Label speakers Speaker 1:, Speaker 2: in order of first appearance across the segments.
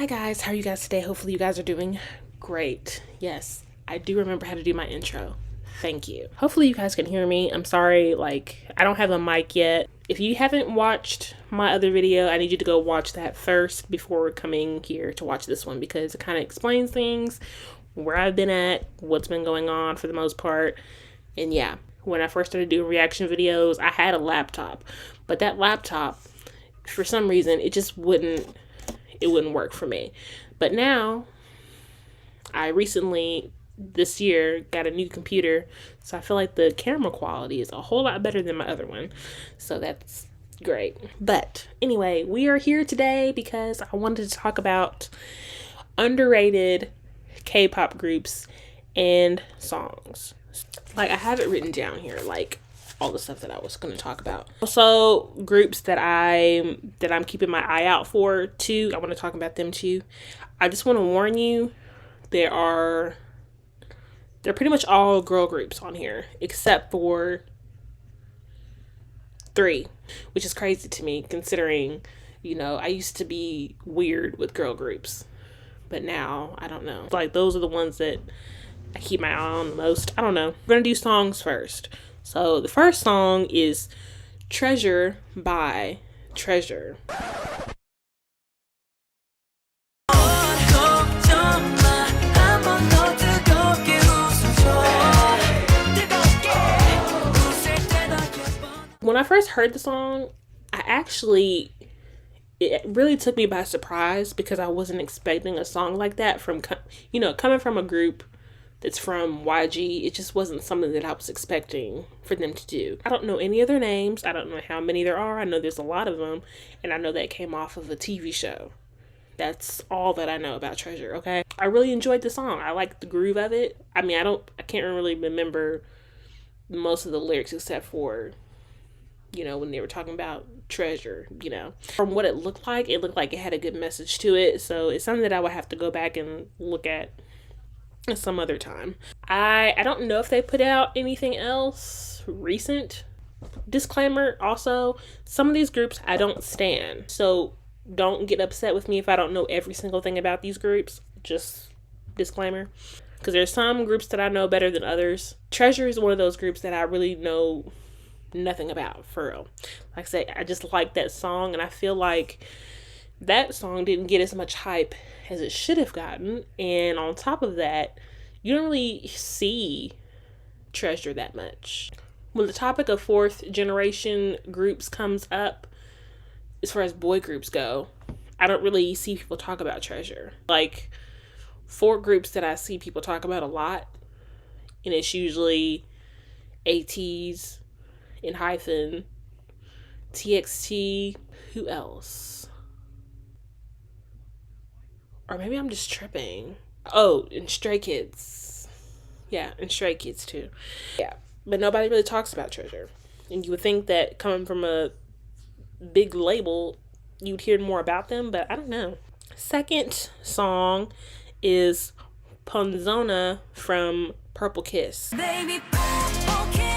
Speaker 1: Hi guys, how are you guys today? Hopefully you guys are doing great. Yes, I do remember how to do my intro. Thank you. Hopefully you guys can hear me. I'm sorry, I don't have a mic yet. If you haven't watched my other video, I need you to go watch that first before coming here to watch this one because it kind of explains things, where I've been at, what's been going on for the most part. And yeah, when I first started doing reaction videos, I had a laptop, but that laptop, for some reason, it wouldn't work for me. But now, I recently, this year, got a new computer, so I feel like the camera quality is a whole lot better than my other one. So that's great. But anyway, we are here today because I wanted to talk about underrated K-pop groups and songs. I have it written down here, all the stuff that I was going to talk about. Also, groups that I'm keeping my eye out for too. I want to talk about them too. I just want to warn you, they're pretty much all girl groups on here except for 3, which is crazy to me considering, I used to be weird with girl groups, but now I don't know. Those are the ones that I keep my eye on the most. I don't know. We're going to do songs first. So the first song is Treasure by Treasure. When I first heard the song, it really took me by surprise because I wasn't expecting a song like that from, coming from a group that's from YG. It just wasn't something that I was expecting for them to do. I don't know any of their names. I don't know how many there are. I know there's a lot of them, and I know that came off of a TV show. That's all that I know about Treasure, okay? I really enjoyed the song. I liked the groove of it. I can't really remember most of the lyrics except for, when they were talking about treasure, From what it looked like it had a good message to it, so it's something that I would have to go back and look at some other time. I don't know if they put out anything else recent. Disclaimer also, some of these groups I don't stan, so don't get upset with me if I don't know every single thing about these groups. Just disclaimer, because there's some groups that I know better than others. Treasure is one of those groups that I really know nothing about, for real. Like I say, I just like that song, and I feel like that song didn't get as much hype as it should have gotten. And on top of that, you don't really see Treasure that much. When the topic of 4th generation groups comes up, as far as boy groups go, I don't really see people talk about Treasure. 4 groups that I see people talk about a lot, and it's usually ATEEZ, ENHYPEN, TXT, who else? Or maybe I'm just tripping. Oh, and Stray Kids. Yeah, and Stray Kids too. Yeah, but nobody really talks about Treasure. And you would think that coming from a big label, you'd hear more about them, but I don't know. Second song is Ponzona from Purple Kiss. Baby, Purple Kiss.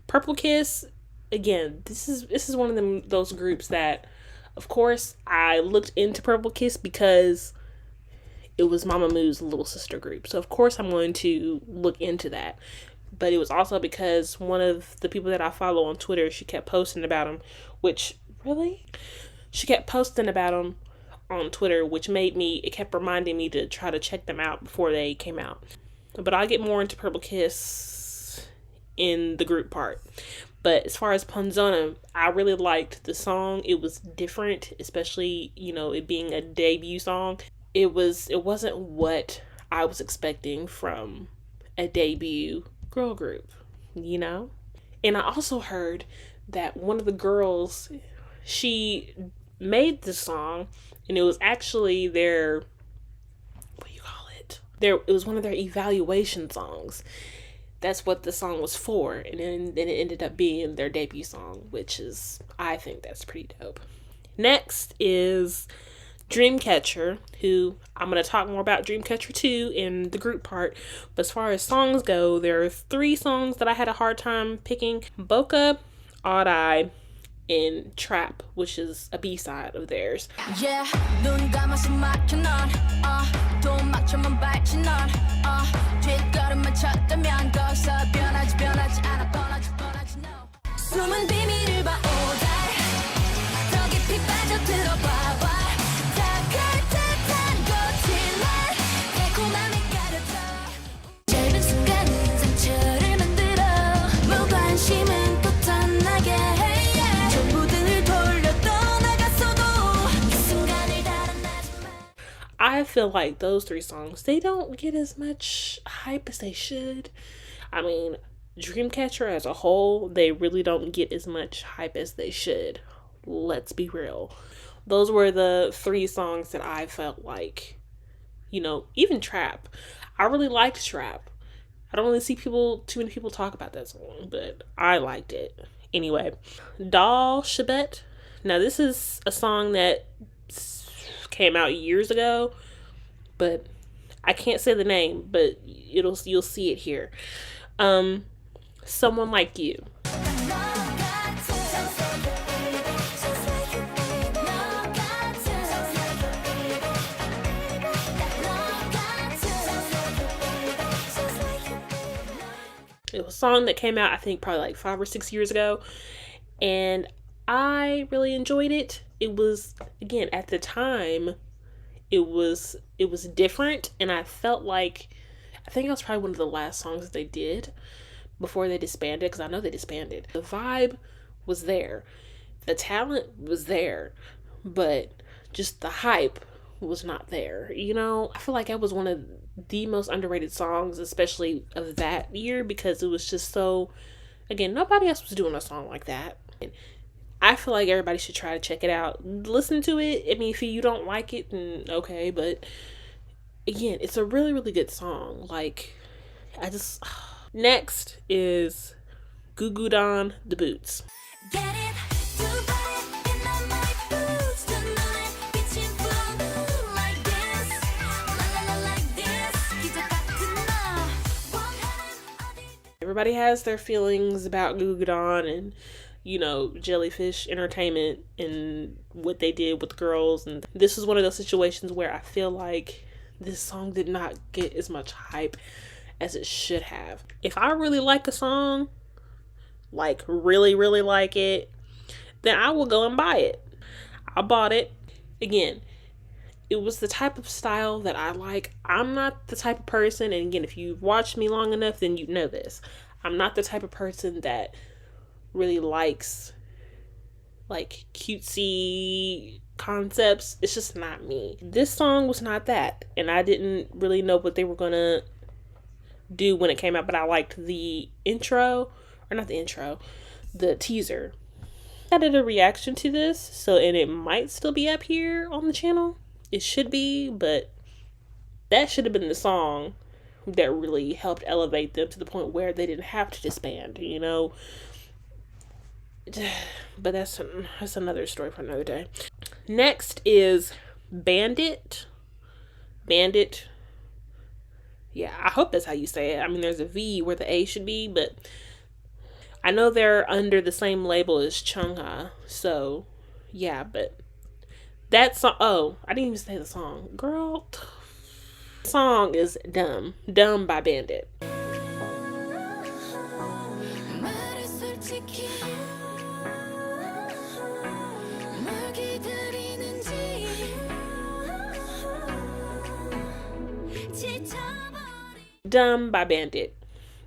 Speaker 1: Purple Kiss, again, this is one of those groups that, of course, I looked into Purple Kiss because it was Mamamoo's little sister group. So of course I'm going to look into that. But it was also because one of the people that I follow on Twitter, she kept posting about them, She kept posting about them on Twitter, it kept reminding me to try to check them out before they came out. But I'll get more into Purple Kiss in the group part. But as far as Ponzona, I really liked the song. It was different, especially, it being a debut song. It wasn't what I was expecting from a debut girl group, And I also heard that one of the girls, she made the song, and it was actually their, it was one of their evaluation songs. That's what the song was for, and then it ended up being their debut song, I think that's pretty dope. Next is Dreamcatcher, who I'm going to talk more about Dreamcatcher 2 in the group part. But as far as songs go, there are 3 songs that I had a hard time picking. Boca, Odd Eye, and Trap, which is a B-side of theirs. Yeah, I feel like those 3 songs, they don't get as much hype as they should. I mean, Dreamcatcher as a whole, they really don't get as much hype as they should. Let's be real. Those were the 3 songs that I felt like, even Trap. I really liked Trap. I don't really see too many people talk about that song, but I liked it. Anyway, Doll Shabet. Now, this is a song that came out years ago, but I can't say the name, but you'll see it here. Someone Like You. It was a song that came out, I think, probably like 5 or 6 years ago, and I really enjoyed it. It was, again, at the time, it was different, and I felt like, I think it was probably one of the last songs that they did before they disbanded, because I know they disbanded. The vibe was there, the talent was there, but just the hype was not there. I feel like that was one of the most underrated songs, especially of that year, because it was just so, again, nobody else was doing a song like that. I feel like everybody should try to check it out. Listen to it. I mean, if you don't like it, then okay, but again, it's a really, really good song. Like, Next is Goo Goo Don, The Boots. Everybody has their feelings about Goo Goo Don and, Jellyfish Entertainment and what they did with the girls. And this is one of those situations where I feel like this song did not get as much hype as it should have. If I really like a song, like really, really like it, then I will go and buy it. I bought it. Again, it was the type of style that I like. I'm not the type of person, and again, if you've watched me long enough, then you know this. I'm not the type of person that really likes like cutesy concepts. It's just not me. This song was not that, and I didn't really know what they were gonna do when it came out, but I liked the intro, or not the intro, the teaser. I did a reaction to this, and it might still be up here on the channel. It should be, but that should have been the song that really helped elevate them to the point where they didn't have to disband, But that's another story for another day. Next is Bandit. Bandit. Yeah, I hope that's how you say it. I mean, there's a V where the A should be, but I know they're under the same label as Chungha. So, yeah, but that song, I didn't even say the song. Girl, the song is Dumb. Dumb by Bandit. Dumb by Bandit.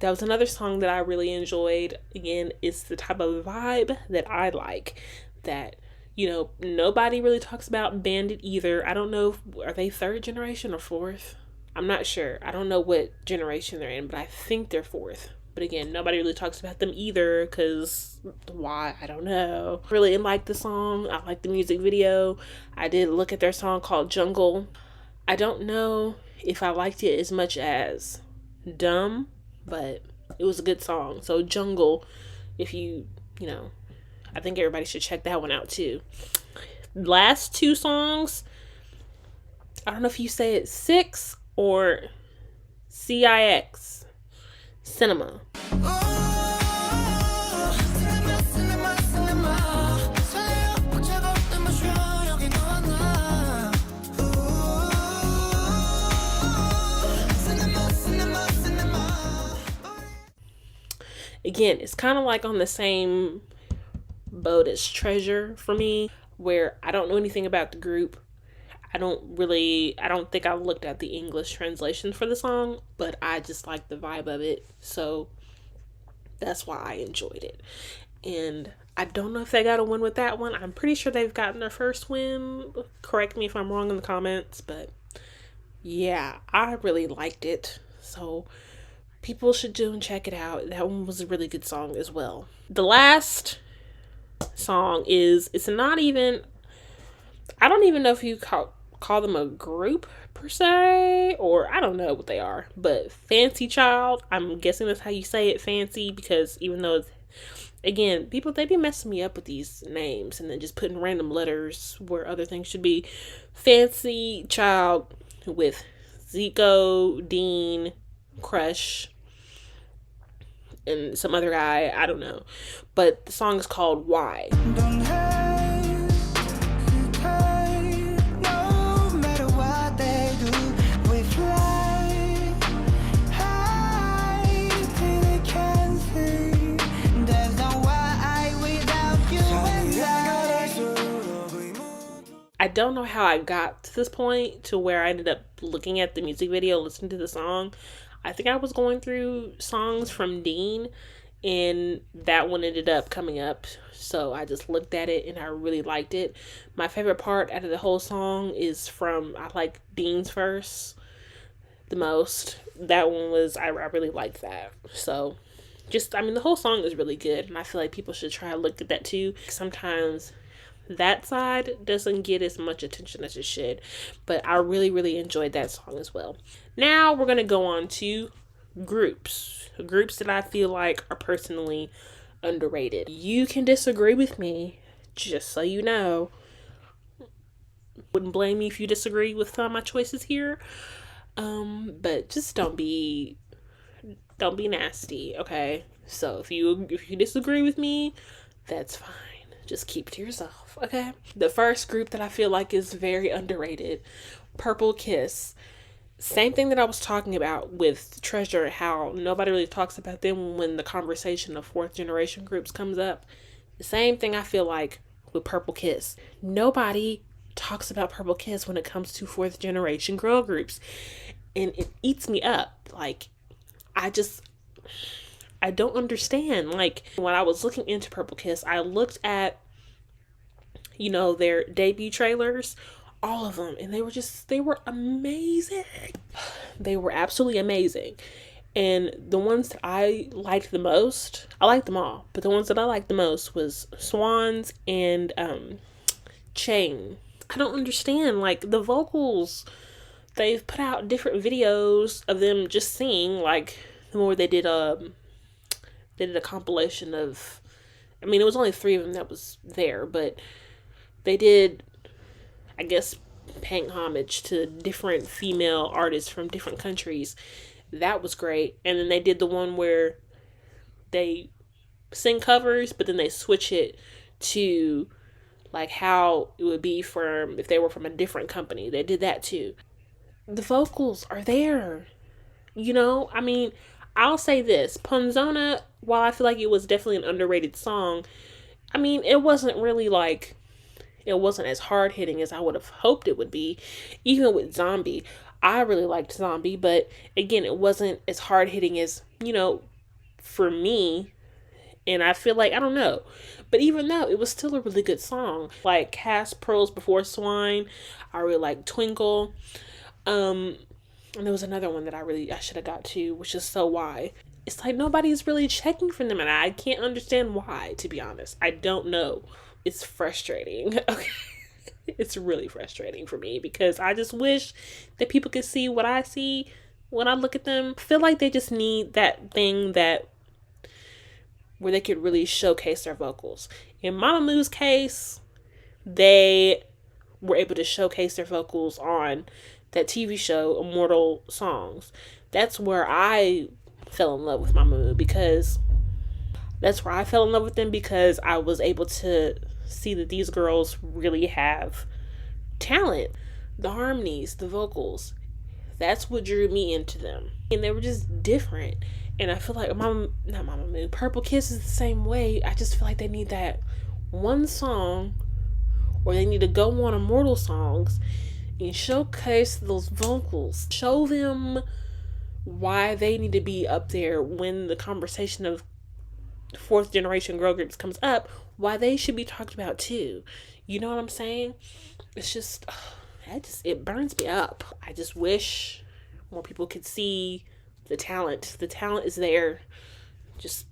Speaker 1: That was another song that I really enjoyed. Again, it's the type of vibe that I like. That, nobody really talks about Bandit either. I don't know, are they 3rd generation or 4th? I'm not sure. I don't know what generation they're in, but I think they're 4th. But again, nobody really talks about them either, because why? I don't know. Really like the song. I like the music video. I did look at their song called Jungle. I don't know if I liked it as much as Dumb, but it was a good song. So Jungle, if I think everybody should check that one out too. Last 2 songs, I don't know if you say it six or CIX. Cinema. Again, it's kind of like on the same boat as Treasure for me, where I don't know anything about the group. I don't think I looked at the English translation for the song, but I just like the vibe of it. So that's why I enjoyed it. And I don't know if they got a win with that one. I'm pretty sure they've gotten their first win. Correct me if I'm wrong in the comments, but yeah, I really liked it. So people should do and check it out. That one was a really good song as well. The last song it's not even, I don't even know if you call them a group per se, or I don't know what they are, but Fancy Child, I'm guessing that's how you say it, Fancy, because even though it's, again, people, they be messing me up with these names and then just putting random letters where other things should be. Fancy Child with Zico, Dean, Crush, and some other guy, I don't know. But the song is called Why. I don't know how I got to this point to where I ended up looking at the music video, listening to the song. I think I was going through songs from Dean and that one ended up coming up. So I just looked at it and I really liked it. My favorite part out of the whole song is I like Dean's verse the most. That one was, I really liked that. So the whole song is really good and I feel like people should try to look at that too. Sometimes that side doesn't get as much attention as it should, but I really, really enjoyed that song as well. Now we're going to go on to groups that I feel like are personally underrated. You can disagree with me, just so you know. Wouldn't blame me if you disagree with some of my choices here, but just don't be nasty, okay? So if you disagree with me, that's fine. Just keep it to yourself, okay? The first group that I feel like is very underrated, Purple Kiss. Same thing that I was talking about with Treasure, how nobody really talks about them when the conversation of fourth generation groups comes up. The same thing I feel like with Purple Kiss. Nobody talks about Purple Kiss when it comes to fourth generation girl groups. And it eats me up. Like, I don't understand. Like, when I was looking into Purple Kiss, I looked at, their debut trailers, all of them, and they were amazing. They were absolutely amazing. And the ones that I liked the most, I liked them all, but the ones that I liked the most was Swans and Chain. I don't understand, like, the vocals. They've put out different videos of them just singing, like, the more they did a compilation of, it was only 3 of them that was there, but they did, I guess, paying homage to different female artists from different countries. That was great. And then they did the one where they sing covers, but then they switch it to like how it would be if they were from a different company. They did that too. The vocals are there. I'll say this. Ponzona, while I feel like it was definitely an underrated song, it wasn't really it wasn't as hard hitting as I would have hoped it would be. Even with Zombie, I really liked Zombie, but again, it wasn't as hard hitting as, for me. And I feel like, I don't know. But even though, it was still a really good song. Like Cass Pearls Before Swine, I really like Twinkle. And there was another one that I should have got to, which is So Why. It's like nobody's really checking for them, and I can't understand why, to be honest. I don't know. It's frustrating. Okay. It's really frustrating for me because I just wish that people could see what I see when I look at them. I feel like they just need that thing where they could really showcase their vocals. In Mama Moo's case, they were able to showcase their vocals on that TV show, Immortal Songs. That's where I fell in love with Mamamoo, because that's where I fell in love with them, because I was able to see that these girls really have talent. The harmonies, the vocals, that's what drew me into them. And they were just different. And I feel like Mamamoo, Purple Kiss is the same way. I just feel like they need that one song, or they need to go on Immortal Songs and showcase those vocals. Show them why they need to be up there when the conversation of fourth generation girl groups comes up, why they should be talked about too. You know what I'm saying? It's just, it burns me up. I just wish more people could see the talent. The talent is there. Just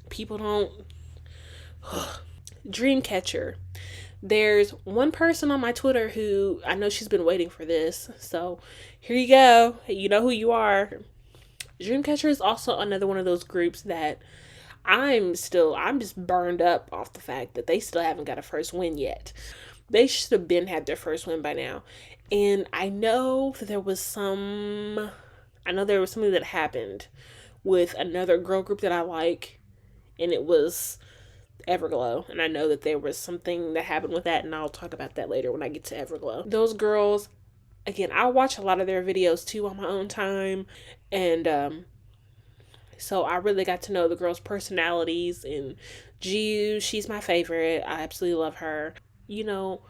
Speaker 1: people don't. Dreamcatcher. There's one person on my Twitter who, I know she's been waiting for this, so here you go. You know who you are. Dreamcatcher is also another one of those groups that I'm just burned up off the fact that they still haven't got a first win yet. They should have had their first win by now. And I know that there was something that happened with another girl group that I like, and it was Everglow. And I know that there was something that happened with that, and I'll talk about that later when I get to Everglow. Those girls, again, I watch a lot of their videos too on my own time, and so I really got to know the girls' personalities. And Jiu, she's my favorite. I absolutely love her. You know,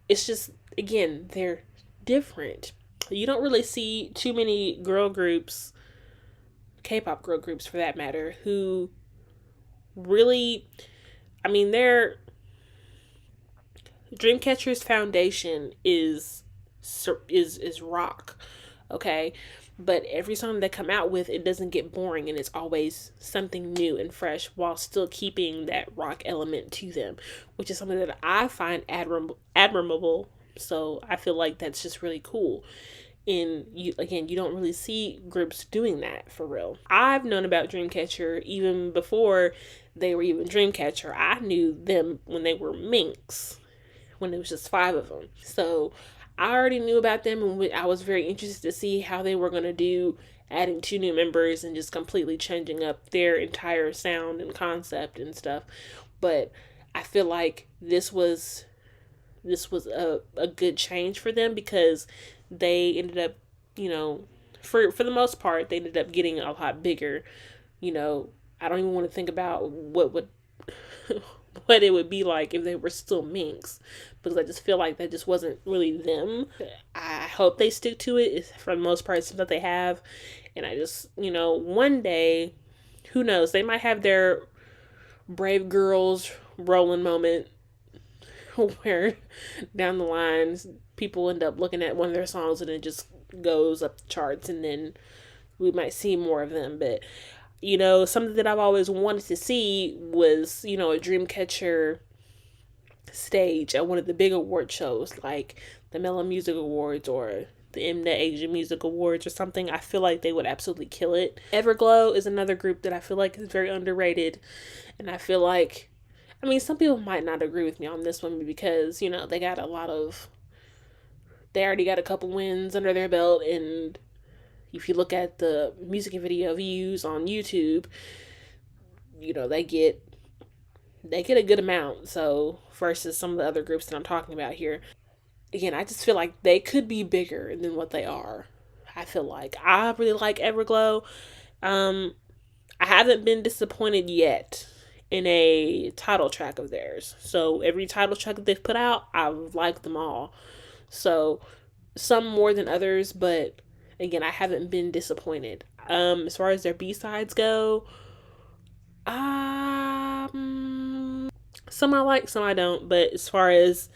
Speaker 1: it's just, again, they're different. You don't really see too many girl groups, K-pop girl groups for that matter, who really, I mean, their Dreamcatcher's foundation is rock, okay? But every song they come out with, it doesn't get boring, and it's always something new and fresh while still keeping that rock element to them, which is something that I find admirable. So I feel like that's just really cool. And you don't really see groups doing that for real. I've known about Dreamcatcher even before they were even Dreamcatcher. I knew them when they were Minx, when it was just 5 of them. So I already knew about them, and I was very interested to see how they were going to do, adding 2 new members and just completely changing up their entire sound and concept and stuff. But I feel like this was a good change for them, because they ended up, for the most part, they ended up getting a lot bigger. I don't even want to think about what it would be like if they were still Minx, because I just feel like that just wasn't really them. I hope they stick to it. For the most part, it seems that they have. And I just, one day, who knows, they might have their Brave Girls rolling moment where down the lines people end up looking at one of their songs and it just goes up the charts, and then we might see more of them. But something that I've always wanted to see was, a Dreamcatcher stage at one of the big award shows, like the Mellow Music Awards or the Mnet Asian Music Awards or something. I feel like they would absolutely kill it. Everglow is another group that I feel like is very underrated, and I feel like, some people might not agree with me on this one, because, they already got a couple wins under their belt, and if you look at the music and video views on YouTube, they get a good amount. So versus some of the other groups that I'm talking about here, again, I just feel like they could be bigger than what they are. I feel like I really like Everglow. I haven't been disappointed yet in a title track of theirs. So every title track that they've put out, I've liked them all. So some more than others, but again, I haven't been disappointed. As far as their B-sides go, some I like, some I don't. But as far as,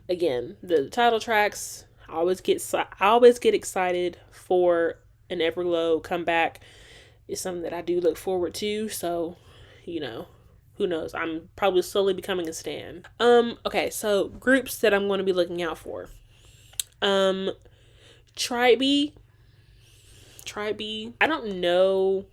Speaker 1: again, the title tracks, I always get excited for an Everglow comeback. It's something that I do look forward to. So, who knows? I'm probably slowly becoming a stan. Okay, so groups that I'm going to be looking out for. Tribe. I don't know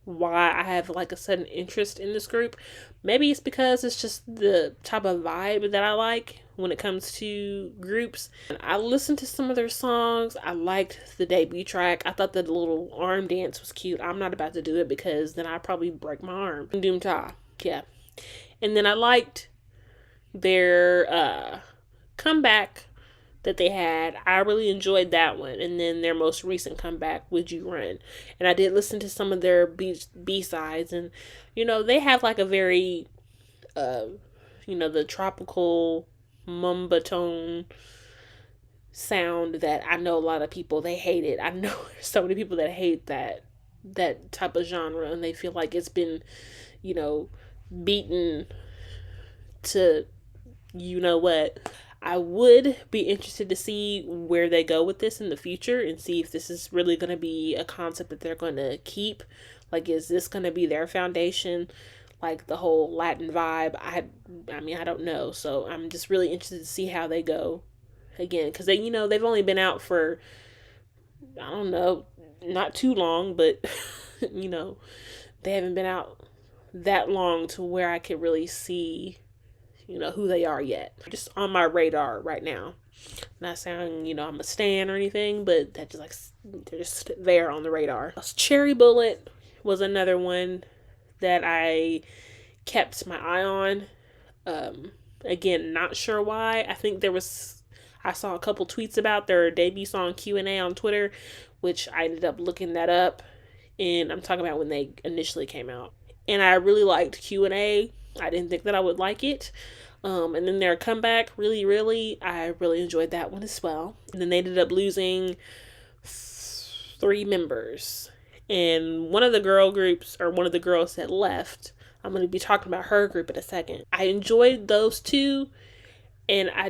Speaker 1: why I have like a sudden interest in this group, Maybe it's because it's just the type of vibe that I like when it comes to groups. And I listened to some of their songs. I liked the debut track. I thought the little arm dance was cute. I'm not about to do it because then I'd probably break my arm. Doom Ta. Yeah. And then I liked their comeback that they had. I really enjoyed that one. And then their most recent comeback, Would You Run? And I did listen to some of their B-sides. And, they have like a very, the tropical mumba tone sound that I know a lot of people, they hate it. I know so many people that hate that type of genre, and they feel like it's been, beaten to what. I would be interested to see where they go with this in the future and see if this is really going to be a concept that they're going to keep. Like, is this going to be their foundation? Like the whole Latin vibe? I don't know. So I'm just really interested to see how they go again. Because they've only been out for, I don't know, not too long, but, they haven't been out that long to where I could really see who they are yet. Just on my radar right now. Not saying, I'm a stan or anything, but that just they're just there on the radar. Cherry Bullet was another one that I kept my eye on. Again, not sure why. I think I saw a couple tweets about their debut song Q&A on Twitter, which I ended up looking that up. And I'm talking about when they initially came out. And I really liked Q&A. I didn't think that I would like it. And then their comeback, I really enjoyed that one as well. And then they ended up losing 3 members. And one of the girls that left, I'm going to be talking about her group in a second. I enjoyed those 2. And I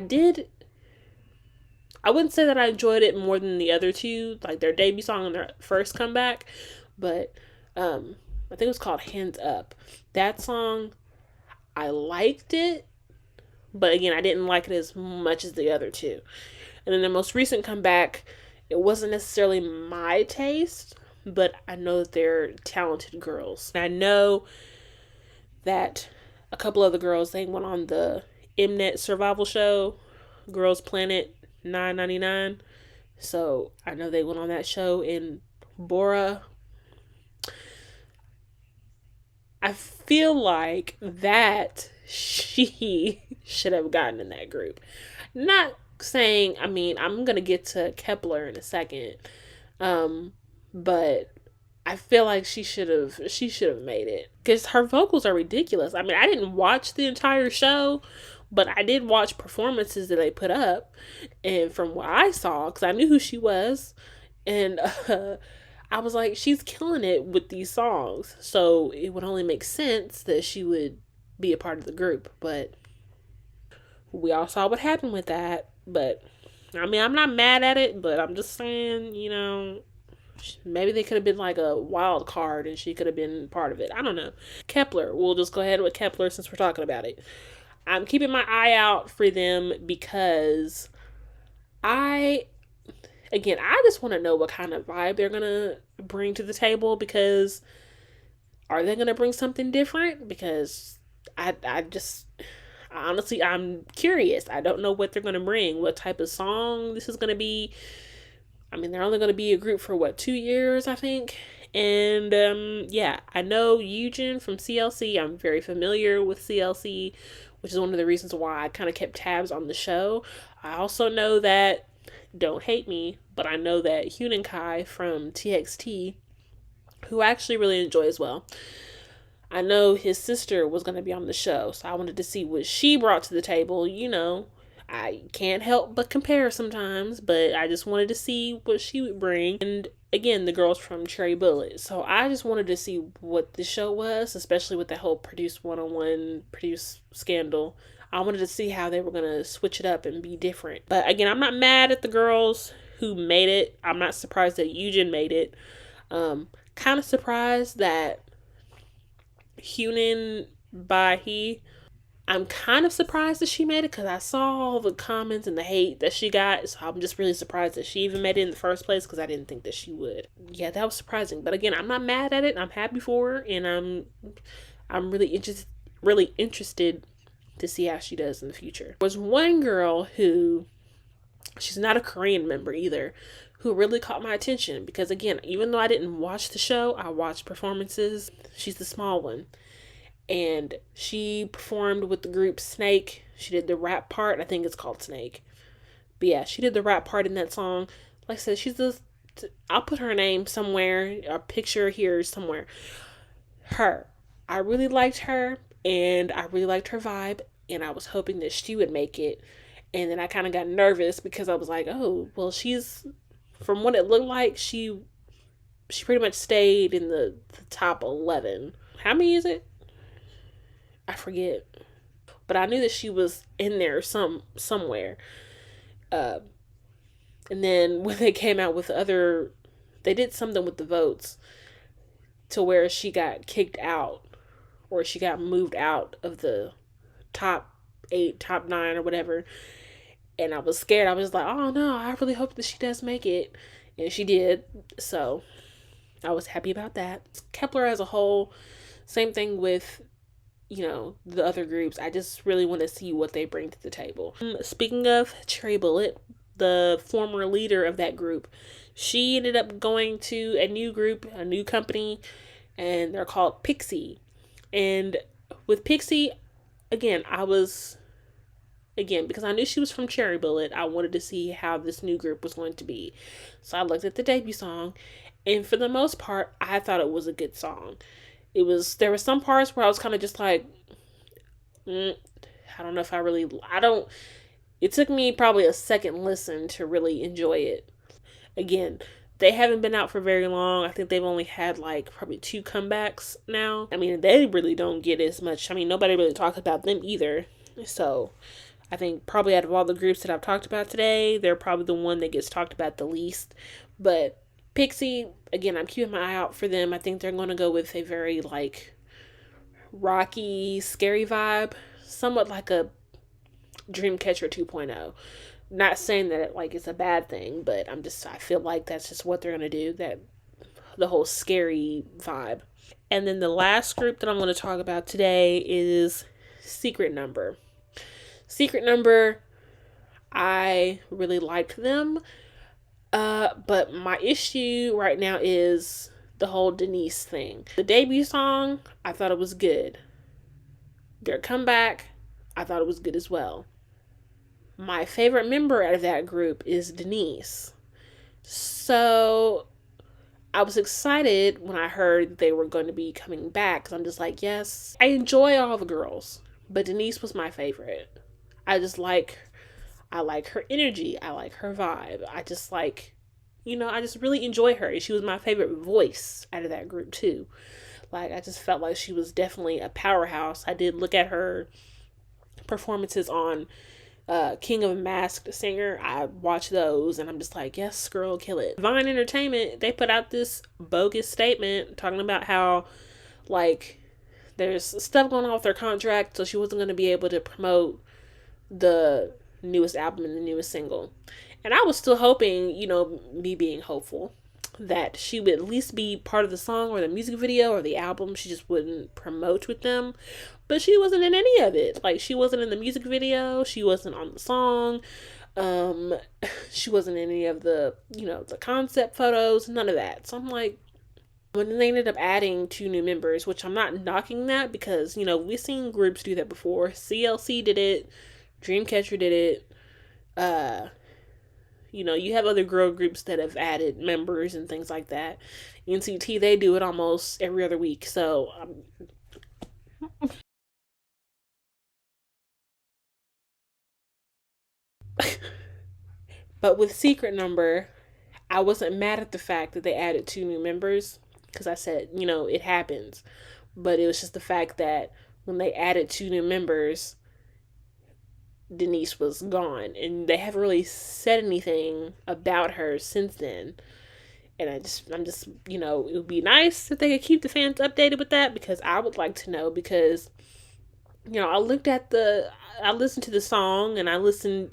Speaker 1: wouldn't say that I enjoyed it more than the other 2, like their debut song and their first comeback. But I think it was called Hands Up. That song, I liked it, but again, I didn't like it as much as the other 2. And then the most recent comeback, it wasn't necessarily my taste, but I know that they're talented girls. And I know that a couple of the girls, they went on the Mnet survival show, Girls Planet 999. So I know they went on that show, and Bora, I feel like that she should have gotten in that group. Not saying, I'm going to get to Kepler in a second. But I feel like she should have made it. Because her vocals are ridiculous. I didn't watch the entire show, but I did watch performances that they put up. And from what I saw, because I knew who she was, and I was like, she's killing it with these songs. So it would only make sense that she would be a part of the group. But we all saw what happened with that. But, I'm not mad at it, but I'm just saying, maybe they could have been like a wild card and she could have been part of it. I don't know. Kepler. We'll just go ahead with Kepler since we're talking about it. I'm keeping my eye out for them because I just want to know what kind of vibe they're going to bring to the table, because are they going to bring something different? Because honestly, I'm curious. I don't know what they're going to bring, what type of song this is going to be. They're only going to be a group for 2 years, I think. And I know Eugen from CLC. I'm very familiar with CLC, which is one of the reasons why I kind of kept tabs on the show. I also know that, don't hate me, but I know that Hunan Kai from TXT, who I actually really enjoy as well, I know his sister was going to be on the show, so I wanted to see what she brought to the table. I can't help but compare sometimes, but I just wanted to see what she would bring. And again, the girls from Cherry Bullet. So I just wanted to see what the show was, especially with that whole Produce 101 Produce scandal. I wanted to see how they were going to switch it up and be different. But again, I'm not mad at the girls who made it. I'm not surprised that Eugen made it. Kind of surprised that Hunan Bahi, I'm kind of surprised that she made it because I saw all the comments and the hate that she got. So I'm just really surprised that she even made it in the first place, because I didn't think that she would. Yeah, that was surprising. But again, I'm not mad at it. I'm happy for her, and I'm really really interested to see how she does in the future. There was one girl who, she's not a Korean member either, who really caught my attention because, again, even though I didn't watch the show, I watched performances. She's the small one. And she performed with the group Snake. She did the rap part. I think it's called Snake. But yeah, she did the rap part in that song. Like I said, she's the, I'll put her name somewhere, a picture here somewhere. Her. I really liked her, and I really liked her vibe, and I was hoping that she would make it. And then I kind of got nervous because I was like, oh, well, she's, from what it looked like, she pretty much stayed in the top 11. How many is it? I forget. But I knew that she was in there somewhere. Uh, and then when they came out with they did something with the votes to where she got kicked out, or she got moved out of the top 8, top 9, or whatever. And I was scared. I was like, oh no, I really hope that she does make it. And she did. So I was happy about that. Kepler as a whole, same thing with, the other groups. I just really want to see what they bring to the table. Speaking of Cherry Bullet, the former leader of that group, she ended up going to a new group, a new company, and they're called Pixie. And with Pixie, again, because I knew she was from Cherry Bullet, I wanted to see how this new group was going to be. So I looked at the debut song, and for the most part, I thought it was a good song. There were some parts where I was kind of just like, I don't know if it took me probably a second listen to really enjoy it. Again, they haven't been out for very long. I think they've only had like probably 2 comebacks now. I mean, they really don't get as much. I mean, nobody really talks about them either. So I think probably out of all the groups that I've talked about today, they're probably the one that gets talked about the least. But Pixie, again, I'm keeping my eye out for them. I think they're going to go with a very like rocky, scary vibe, somewhat like a Dreamcatcher 2.0. Not saying that it's a bad thing, but I feel like that's just what they're going to do, that the whole scary vibe. And then the last group that I'm going to talk about today is Secret Number. Secret Number, I really liked them. But my issue right now is the whole Denise thing. The debut song, I thought it was good. Their comeback, I thought it was good as well. My favorite member out of that group is Denise. So I was excited when I heard they were going to be coming back, because I'm just like, yes, I enjoy all the girls, but Denise was my favorite. I like her energy. I like her vibe. I just really enjoy her. And she was my favorite voice out of that group too. I just felt like she was definitely a powerhouse. I did look at her performances on King of Masked Singer. I watched those and I'm just like, yes, girl, kill it. Vine Entertainment, they put out this bogus statement talking about how there's stuff going on with their contract, so she wasn't going to be able to promote the newest album and the newest single. And I was still hoping, me being hopeful, that she would at least be part of the song or the music video or the album. She just wouldn't promote with them. But she wasn't in any of it. She wasn't in the music video. She wasn't on the song. She wasn't in any of the, the concept photos. None of that. So I'm like, when they ended up adding 2 new members, which I'm not knocking that because, we've seen groups do that before. CLC did it. Dreamcatcher did it. You have other girl groups that have added members and things like that. NCT, they do it almost every other week. So, but with Secret Number, I wasn't mad at the fact that they added 2 new members because I said, it happens. But it was just the fact that when they added 2 new members, Denise was gone, and they haven't really said anything about her since then. And I'm just, it would be nice if they could keep the fans updated with that, because I would like to know, because, I listened to the song, and I listened,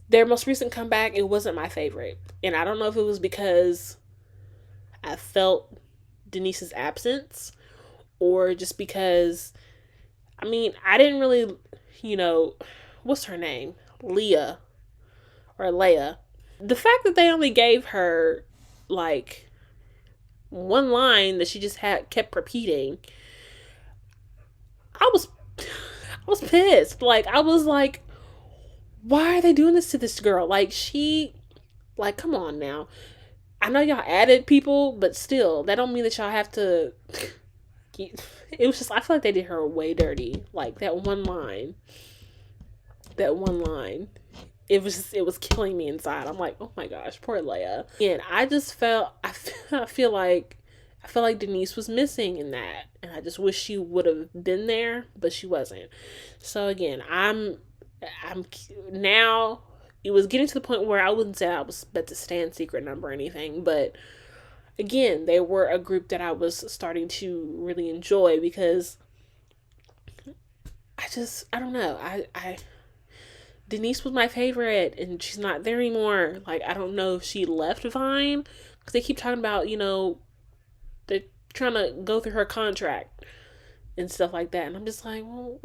Speaker 1: their most recent comeback, it wasn't my favorite. And I don't know if it was because I felt Denise's absence, or just because, I mean, I didn't really, you know, what's her name? Leah or Leia. The fact that they only gave her like one line that she just had kept repeating, I was pissed. Like, I was like, why are they doing this to this girl? Like, come on now. I know y'all added people, but still, that don't mean that y'all have to. It was just, I feel like they did her way dirty. Like, that one line. It was killing me inside. I'm like, oh my gosh, poor Leia. And I just I feel like Denise was missing in that. And I just wish she would have been there, but she wasn't. So again, I'm now, it was getting to the point where I wouldn't say I was about to stand Secret Number or anything, but again, they were a group that I was starting to really enjoy because I don't know. Denise was my favorite, and she's not there anymore. Like, I don't know if she left Vine, because they keep talking about, they're trying to go through her contract and stuff like that. And I'm just like, well,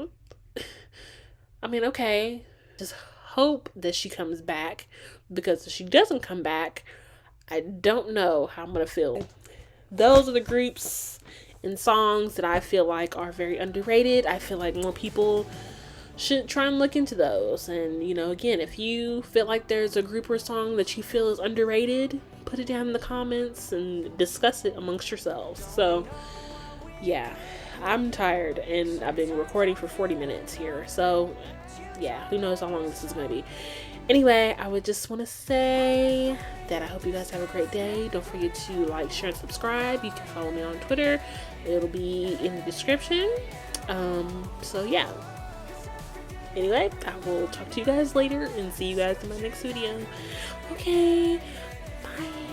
Speaker 1: I mean, okay. Just hope that she comes back, because if she doesn't come back, I don't know how I'm going to feel. Those are the groups and songs that I feel like are very underrated. I feel like more people should try and look into those. And, again, if you feel like there's a group or song that you feel is underrated, put it down in the comments and discuss it amongst yourselves. So, yeah, I'm tired, and I've been recording for 40 minutes here. So, yeah, who knows how long this is going to be. Anyway, I would just want to say that I hope you guys have a great day. Don't forget to like, share, and subscribe. You can follow me on Twitter. It'll be in the description. So, yeah. Anyway, I will talk to you guys later and see you guys in my next video. Okay, bye.